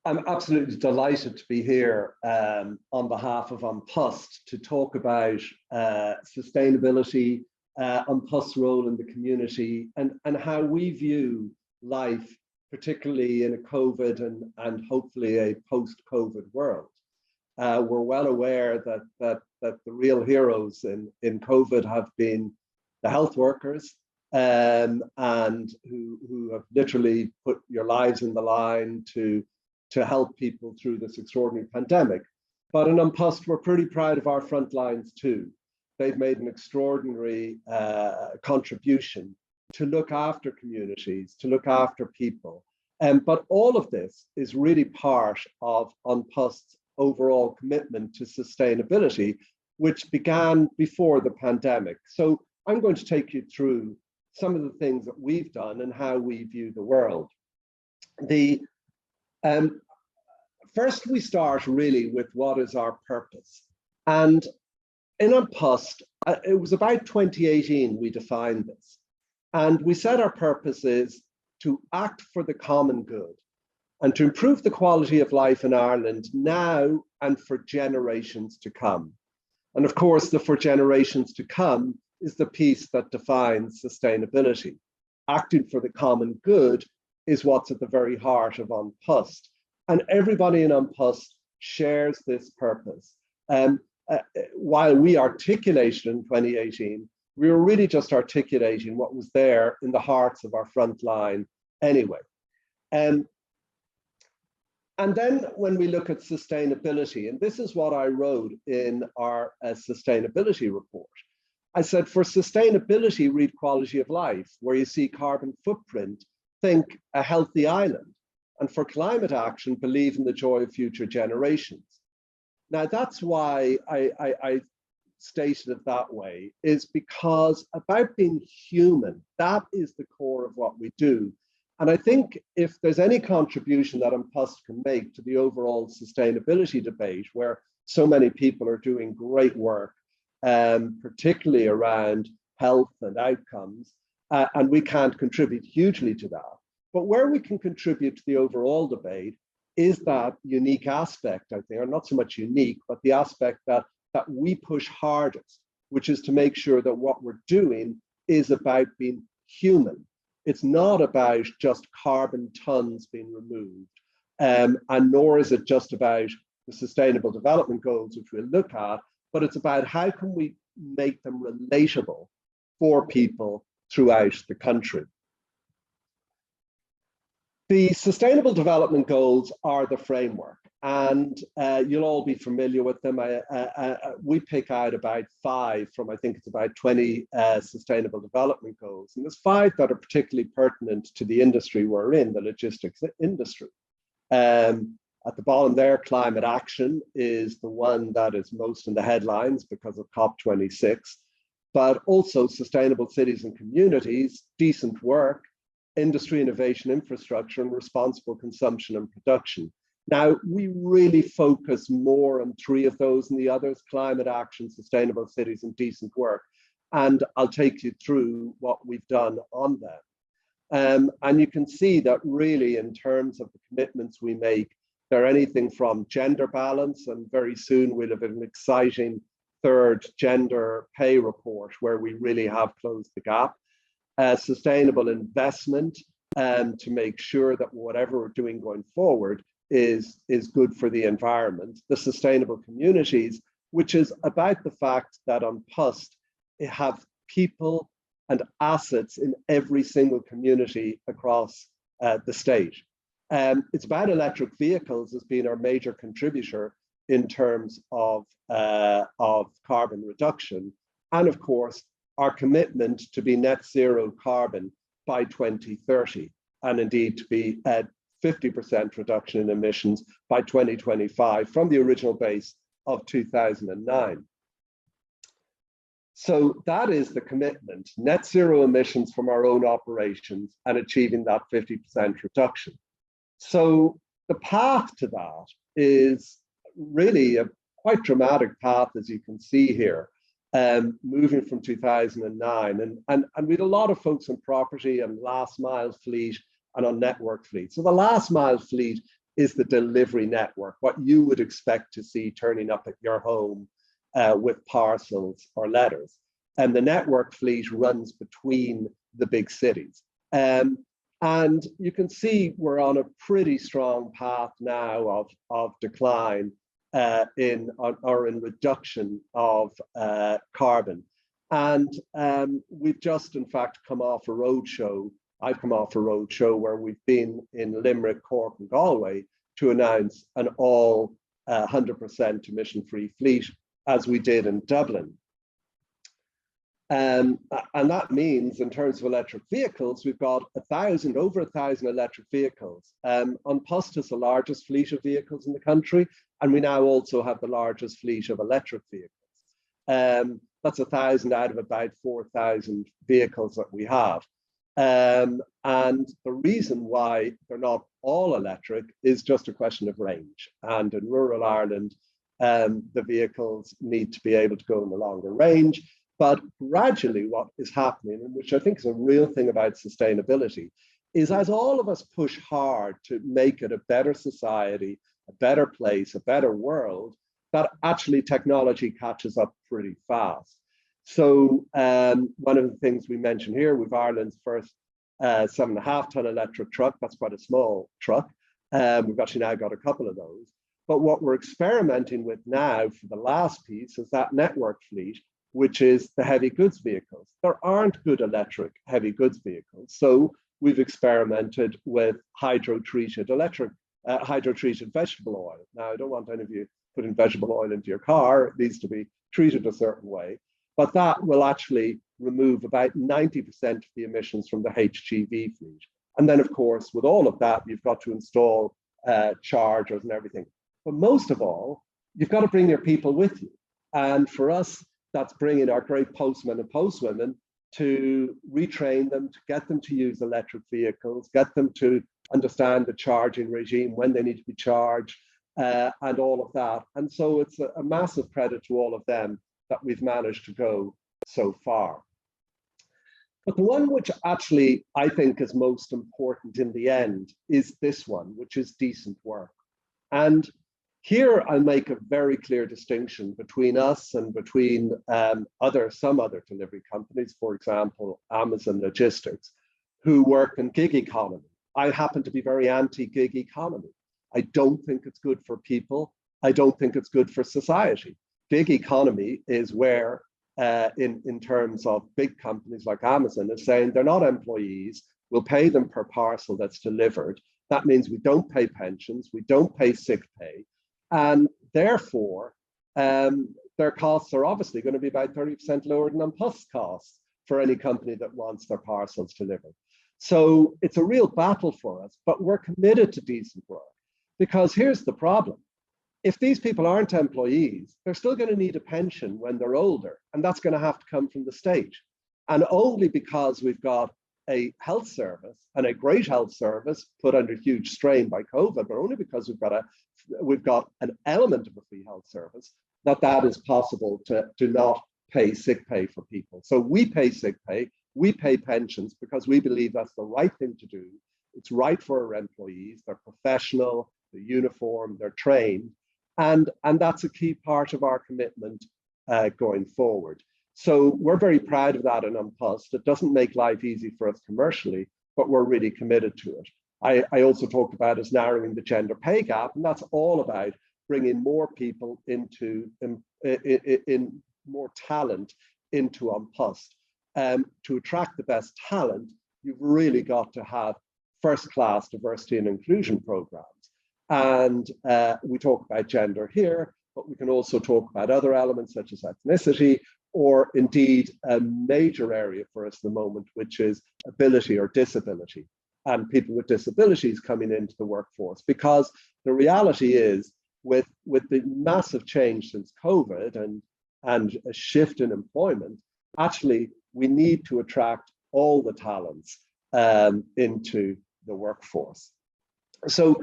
I'm absolutely delighted to be here on behalf of Unpust to talk about sustainability, Unpust's role in the community, and how we view life, particularly in a COVID and hopefully a post-COVID world. We're well aware that the real heroes in COVID have been the health workers, and who have literally put your lives in the line to help people through this extraordinary pandemic. But in Unpust, we're pretty proud of our front lines too. They've made an extraordinary contribution to look after communities, to look after people. But all of this is really part of Unpust's overall commitment to sustainability, which began before the pandemic. So I'm going to take you through some of the things that we've done and how we view the world. First, we start really with what is our purpose. And in Unpust, it was about 2018 we defined this. And we said our purpose is to act for the common good and to improve the quality of life in Ireland now and for generations to come. And of course, the for generations to come is the piece that defines sustainability. Acting for the common good is what's at the very heart of Unpust. And everybody in Unpust shares this purpose. While we articulated in 2018, we were really just articulating what was there in the hearts of our front line anyway. And then when we look at sustainability, and this is what I wrote in our sustainability report, I said, for sustainability, read quality of life. Where you see carbon footprint, think a healthy island. And for climate action, believe in the joy of future generations. Now, that's why I stated it that way, is because about being human, that is the core of what we do. And I think if there's any contribution that Unpust can make to the overall sustainability debate, where so many people are doing great work, particularly around health and outcomes, and we can't contribute hugely to that. But where we can contribute to the overall debate is that unique aspect, I think, or not so much unique, but the aspect that we push hardest, which is to make sure that what we're doing is about being human. It's not about just carbon tons being removed, and nor is it just about the Sustainable Development Goals, which we'll look at, but it's about how can we make them relatable for people throughout the country. The Sustainable Development Goals are the framework, and you'll all be familiar with them. We pick out about 5 from, I think it's about 20 Sustainable Development Goals. And there's 5 that are particularly pertinent to the industry we're in, the logistics industry. At the bottom there, climate action is the one that is most in the headlines because of COP26, but also sustainable cities and communities, decent work, industry, innovation, infrastructure, and responsible consumption and production. Now, we really focus more on 3 of those than the others: climate action, sustainable cities, and decent work. And I'll take you through what we've done on them. And you can see that really in terms of the commitments we make, they're anything from gender balance, and very soon we'll have an exciting 3rd gender pay report where we really have closed the gap. Sustainable investment, to make sure that whatever we're doing going forward is good for the environment. The sustainable communities, which is about the fact that Unpust have people and assets in every single community across the state. It's about electric vehicles as being our major contributor in terms of carbon reduction, and of course, our commitment to be net zero carbon by 2030, and indeed to be at 50% reduction in emissions by 2025 from the original base of 2009. So that is the commitment, net zero emissions from our own operations and achieving that 50% reduction. So the path to that is really a quite dramatic path, as you can see here. Moving from 2009, and we had a lot of folks on property and last mile fleet and on network fleet. So the last mile fleet is the delivery network, what you would expect to see turning up at your home with parcels or letters. And the network fleet runs between the big cities. And you can see we're on a pretty strong path now of decline in reduction of carbon. And we've just, in fact, come off a roadshow. I've come off a roadshow where we've been in Limerick, Cork, and Galway to announce an all 100% emission-free fleet, as we did in Dublin. And that means, in terms of electric vehicles, we've got over 1,000 electric vehicles. An Post is the largest fleet of vehicles in the country, and we now also have the largest fleet of electric vehicles. That's 1,000 out of about 4,000 vehicles that we have. And the reason why they're not all electric is just a question of range. And in rural Ireland, the vehicles need to be able to go in a longer range. But gradually what is happening, and which I think is a real thing about sustainability, is as all of us push hard to make it a better society, a better place, a better world, that actually technology catches up pretty fast. So one of the things we mentioned here, we've Ireland's first 7.5-ton electric truck. That's quite a small truck. We've actually now got a couple of those. But what we're experimenting with now for the last piece is that network fleet, which is the heavy goods vehicles. There aren't good electric heavy goods vehicles. So we've experimented with hydro-treated vegetable oil. Now, I don't want any of you putting vegetable oil into your car. It needs to be treated a certain way. But that will actually remove about 90% of the emissions from the HGV fleet. And then, of course, with all of that, you've got to install chargers and everything. But most of all, you've got to bring your people with you. And for us, that's bringing our great postmen and postwomen to retrain them, to get them to use electric vehicles, get them to understand the charging regime, when they need to be charged, and all of that. And so it's a massive credit to all of them that we've managed to go so far. But the one which actually I think is most important in the end is this one, which is decent work. And here I make a very clear distinction between us and between some other delivery companies, for example, Amazon Logistics, who work in gig economy. I happen to be very anti-gig economy. I don't think it's good for people. I don't think it's good for society. Gig economy is where, in terms of big companies like Amazon, is saying they're not employees, we'll pay them per parcel that's delivered. That means we don't pay pensions, we don't pay sick pay, and therefore their costs are obviously going to be about 30% lower than on-post costs for any company that wants their parcels delivered. So it's a real battle for us, but we're committed to decent work, because here's the problem. If these people aren't employees, they're still going to need a pension when they're older, and that's going to have to come from the state. And only because we've got a health service, and a great health service put under huge strain by COVID, but only because we've got an element of a free health service, that is possible to not pay sick pay for people. So we pay sick pay, we pay pensions, because we believe that's the right thing to do. It's right for our employees. They're professional, they're uniformed, they're trained. And that's a key part of our commitment going forward. So we're very proud of that in Unpost. It doesn't make life easy for us commercially, but we're really committed to it. I also talked about us narrowing the gender pay gap, and that's all about bringing more people into, more talent into Unpost. To attract the best talent, you've really got to have first-class diversity and inclusion programs. And we talk about gender here, but we can also talk about other elements such as ethnicity, or indeed a major area for us at the moment, which is ability or disability, and people with disabilities coming into the workforce. Because the reality is, with the massive change since COVID and a shift in employment, actually we need to attract all the talents into the workforce. So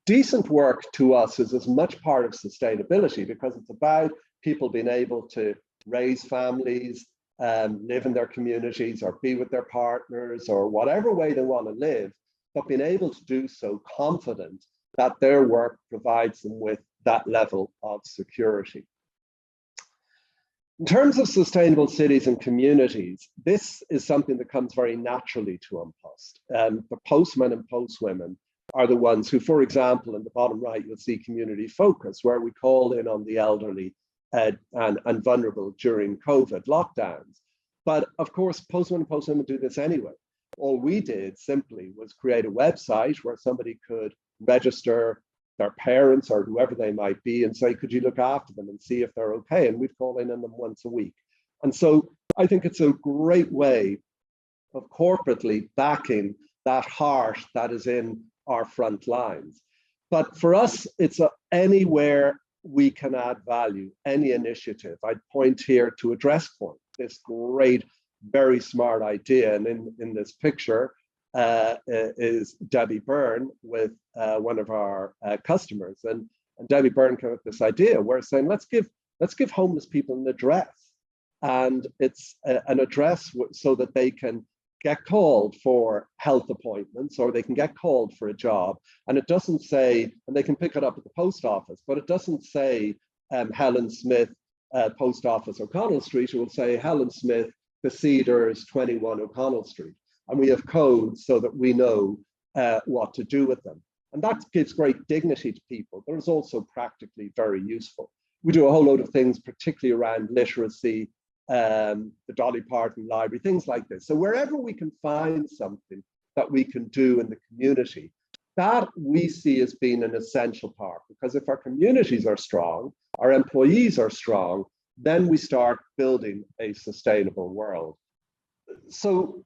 decent work to us is as much part of sustainability, because it's about people being able to raise families, live in their communities, or be with their partners, or whatever way they want to live, but being able to do so confident that their work provides them with that level of security. In terms of sustainable cities and communities, this is something that comes very naturally to An Post. The postmen and postwomen are the ones who, for example, in the bottom right, you'll see community focus, where we call in on the elderly and vulnerable during COVID lockdowns. But of course, postmen and postwomen do this anyway. All we did simply was create a website where somebody could register their parents or whoever they might be and say, could you look after them and see if they're okay? And we'd call in on them once a week. And so I think it's a great way of corporately backing that heart that is in our front lines. But for us, it's anywhere we can add value, any initiative. I'd point here to Address Point, this great, very smart idea. And in this picture, is Debbie Byrne with one of our customers, and Debbie Byrne came up with this idea. We're saying let's give homeless people an address, and it's an address so that they can get called for health appointments or they can get called for a job, and it doesn't say, and they can pick it up at the post office, but it doesn't say Helen Smith, Post Office O'Connell Street. It will say Helen Smith, The Cedars, 21 O'Connell Street. And we have codes so that we know what to do with them. And that gives great dignity to people, but it's also practically very useful. We do a whole load of things, particularly around literacy, the Dolly Parton Library, things like this. So wherever we can find something that we can do in the community, that we see as being an essential part, because if our communities are strong, our employees are strong, then we start building a sustainable world. So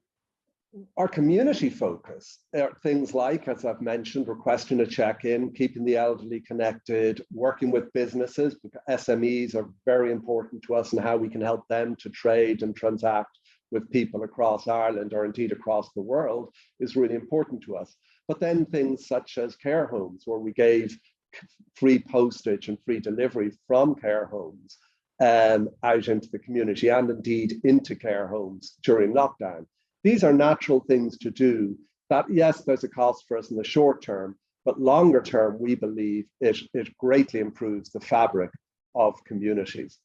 our community focus are things like, as I've mentioned, requesting a check-in, keeping the elderly connected, working with businesses, because SMEs are very important to us and how we can help them to trade and transact with people across Ireland or indeed across the world is really important to us. But then things such as care homes, where we gave free postage and free delivery from care homes out into the community and indeed into care homes during lockdown. These are natural things to do that, yes, there's a cost for us in the short term, but longer term, we believe it greatly improves the fabric of communities.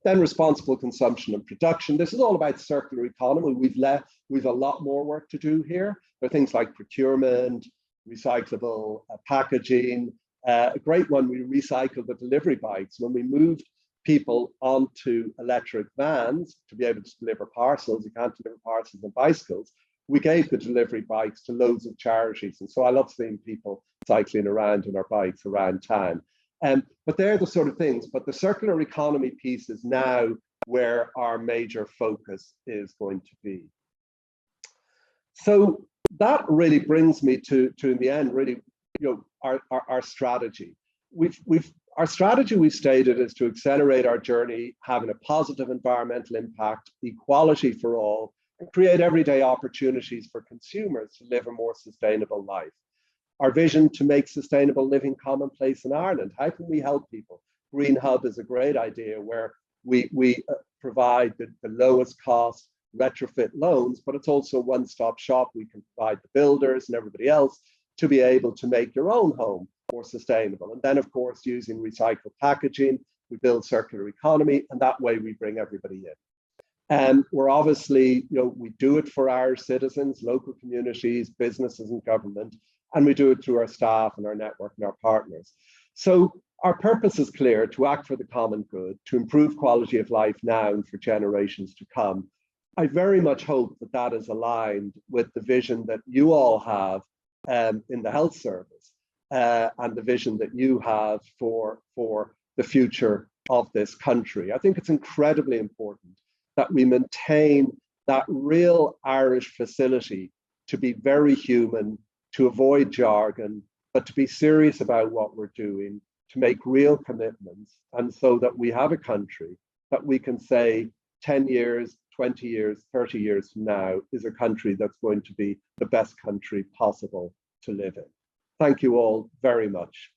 Then responsible consumption and production. This is all about circular economy. We've a lot more work to do here. There are things like procurement, recyclable packaging. A great one, we recycle the delivery bikes. When we moved people onto electric vans to be able to deliver parcels, you can't deliver parcels on bicycles, we gave the delivery bikes to loads of charities. And so I love seeing people cycling around in our bikes around town. But they're the sort of things, but the circular economy piece is now where our major focus is going to be. So that really brings me to in the end, really, our strategy. Our strategy we've stated is to accelerate our journey, having a positive environmental impact, equality for all, and create everyday opportunities for consumers to live a more sustainable life. Our vision to make sustainable living commonplace in Ireland. How can we help people? Green Hub is a great idea where we provide the lowest cost retrofit loans, but it's also a one-stop shop. We can provide the builders and everybody else to be able to make your own home more sustainable. And then, of course, using recycled packaging, we build circular economy, and that way we bring everybody in. And we're obviously, we do it for our citizens, local communities, businesses, and government, and we do it through our staff and our network and our partners. So our purpose is clear: to act for the common good, to improve quality of life now and for generations to come. I very much hope that that is aligned with the vision that you all have in the health service. And the vision that you have for the future of this country. I think it's incredibly important that we maintain that real Irish facility to be very human, to avoid jargon, but to be serious about what we're doing, to make real commitments, and so that we have a country that we can say 10 years, 20 years, 30 years from now is a country that's going to be the best country possible to live in. Thank you all very much.